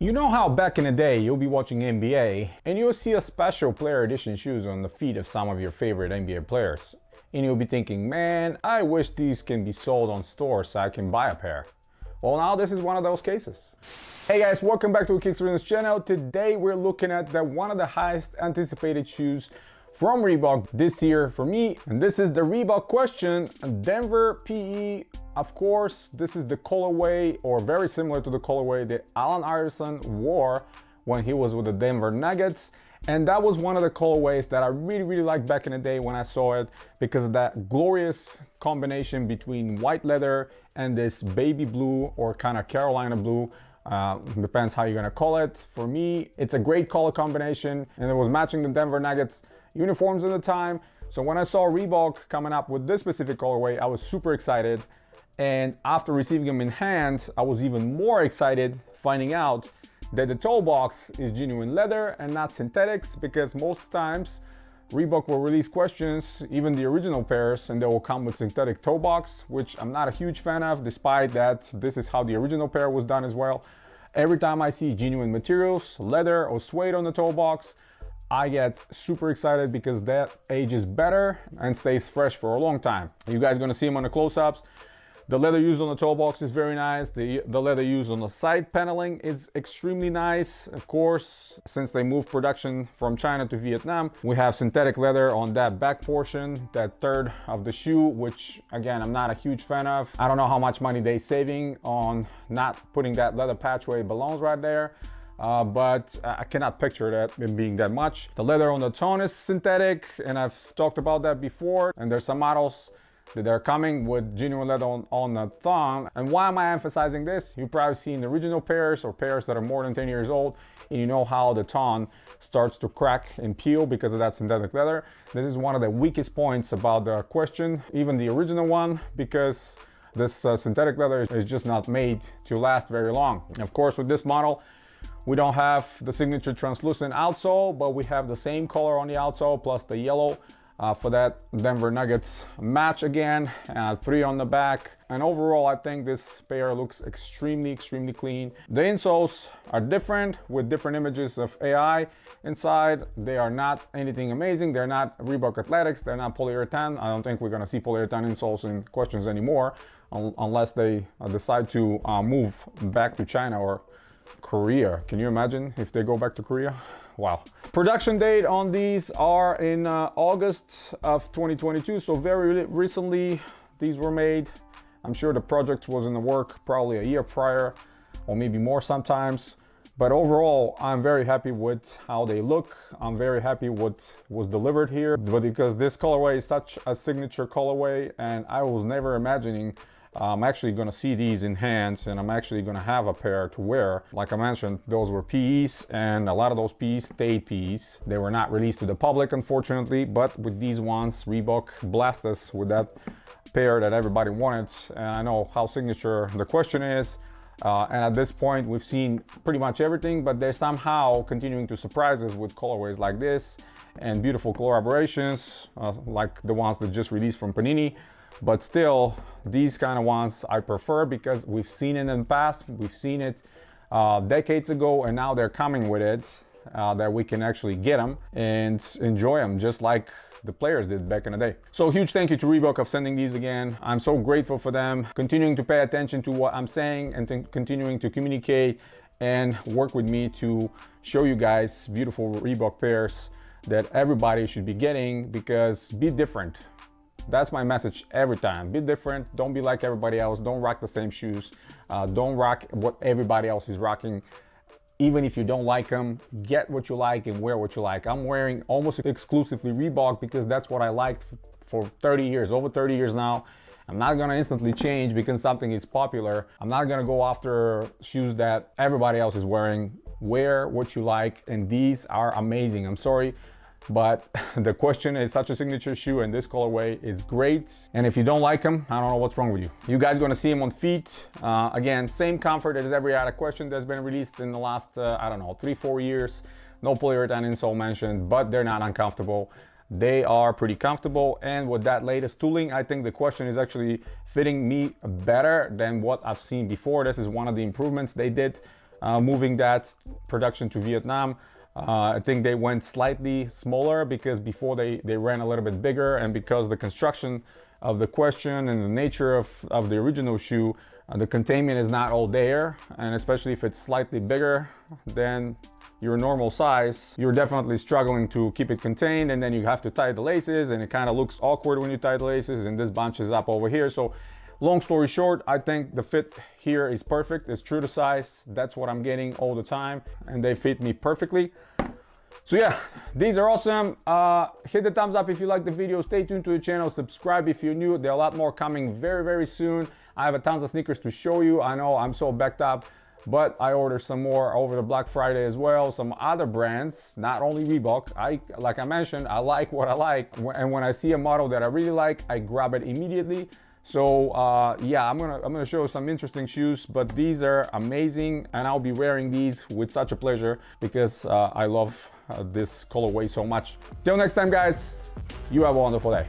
You know how back in the day you'll be watching NBA and you'll see a special player edition shoes on the feet of some of your favorite NBA players. And you'll be thinking, man, I wish these can be sold on stores so I can buy a pair. Well, now this is one of those cases. Hey guys, welcome back to the Kickstarter channel. Today we're looking at one of the highest anticipated shoes from Reebok this year for me. And this is the Reebok Question, Denver PE. Of course, this is the colorway, or very similar to the colorway that Allen Iverson wore when he was with the Denver Nuggets. And that was one of the colorways that I really liked back in the day when I saw it, because of that glorious combination between white leather and this baby blue, or kind of Carolina blue. Depends how you're gonna call it. For me, it's a great color combination, and it was matching the Denver Nuggets uniforms at the time. So when I saw Reebok coming up with this specific colorway, I was super excited. And after receiving them in hand, I was even more excited finding out that the toe box is genuine leather and not synthetics, because most times Reebok will release questions, even the original pairs, and they will come with synthetic toe box, which I'm not a huge fan of, despite that this is how the original pair was done as well. Every time I see genuine materials, leather or suede on the toe box, I get super excited because that ages better and stays fresh for a long time. You guys gonna see them on the close-ups. The leather used on the toe box is very nice. The leather used on the side paneling is extremely nice. Of course, since they moved production from China to Vietnam, we have synthetic leather on that back portion, that third of the shoe, which again, I'm not a huge fan of. I don't know how much money they're saving on not putting that leather patch where it belongs right there. But I cannot picture that it being that much. The leather on the tone is synthetic, and I've talked about that before. And there's some models that are coming with genuine leather on the thong. And why am I emphasizing this? You've probably seen the original pairs or pairs that are more than 10 years old, and you know how the thong starts to crack and peel because of that synthetic leather. This is one of the weakest points about the Question, even the original one, because this synthetic leather is just not made to last very long. Of course, with this model, we don't have the signature translucent outsole, but we have the same color on the outsole plus the yellow for that Denver Nuggets match again. 3 on the back. And overall, I think this pair looks extremely clean. The insoles are different, with different images of AI inside. They are not anything amazing. They're not Reebok Athletics. They're not polyurethane. I don't think we're gonna see polyurethane insoles in Questions anymore, unless they decide to move back to China or Korea. Can you imagine if they go back to Korea? Wow. Production date on these are in August of 2022, so very recently these were made. I'm sure the project was in the work probably a year prior, or maybe more sometimes. But overall, I'm very happy with how they look. I'm very happy what was delivered here, but because this colorway is such a signature colorway, and I was never imagining I'm actually gonna see these in hand, and I'm actually gonna have a pair to wear. Like I mentioned, those were PEs, and a lot of those PEs stayed PEs. They were not released to the public, unfortunately, but with these ones, Reebok blasted us with that pair that everybody wanted. And I know how signature the Question is. And at this point, we've seen pretty much everything, but they're somehow continuing to surprise us with colorways like this and beautiful collaborations, like the ones that just released from Panini. But still, these kind of ones I prefer, because we've seen it in the past. We've seen it decades ago, and now they're coming with it, that we can actually get them and enjoy them just like the players did back in the day. So huge thank you to Reebok of sending these again. I'm so grateful for them continuing to pay attention to what I'm saying and continuing to communicate and work with me to show you guys beautiful Reebok pairs that everybody should be getting, because be different. That's my message every time. Be different. Don't be like everybody else. Don't rock the same shoes. Don't rock what everybody else is rocking. Even if you don't like them, get what you like and wear what you like. I'm wearing almost exclusively Reebok because that's what I liked for 30 years, over 30 years now. I'm not gonna instantly change because something is popular. I'm not gonna go after shoes that everybody else is wearing. Wear what you like, and these are amazing. I'm sorry, but the Question is such a signature shoe, and this colorway is great. And if you don't like them, I don't know what's wrong with you. You guys gonna see them on feet. Again, same comfort as every other Question that's been released in the last, I don't know, 3-4 years. No polyurethane insole mentioned, but they're not uncomfortable. They are pretty comfortable, and with that latest tooling, I think the Question is actually fitting me better than what I've seen before. This is one of the improvements they did moving that production to Vietnam. I think they went slightly smaller because before they ran a little bit bigger, and because the construction of the Question and the nature of the original shoe, the containment is not all there, and especially if it's slightly bigger than your normal size, you're definitely struggling to keep it contained, and then you have to tie the laces, and it kind of looks awkward when you tie the laces, and this bunches up over here. So long story short, I think the fit here is perfect. It's true to size. That's what I'm getting all the time, and they fit me perfectly. So yeah, these are awesome. Hit the thumbs up if you like the video. Stay tuned to the channel. Subscribe if you're new. There are a lot more coming very, very soon. I have a tons of sneakers to show you. I know I'm so backed up, but I ordered some more over the Black Friday as well. Some other brands, not only Reebok. Like I mentioned, I like what I like. And when I see a model that I really like, I grab it immediately. So yeah, I'm gonna show some interesting shoes, but these are amazing, and I'll be wearing these with such a pleasure because I love this colorway so much. Till next time, guys, you have a wonderful day.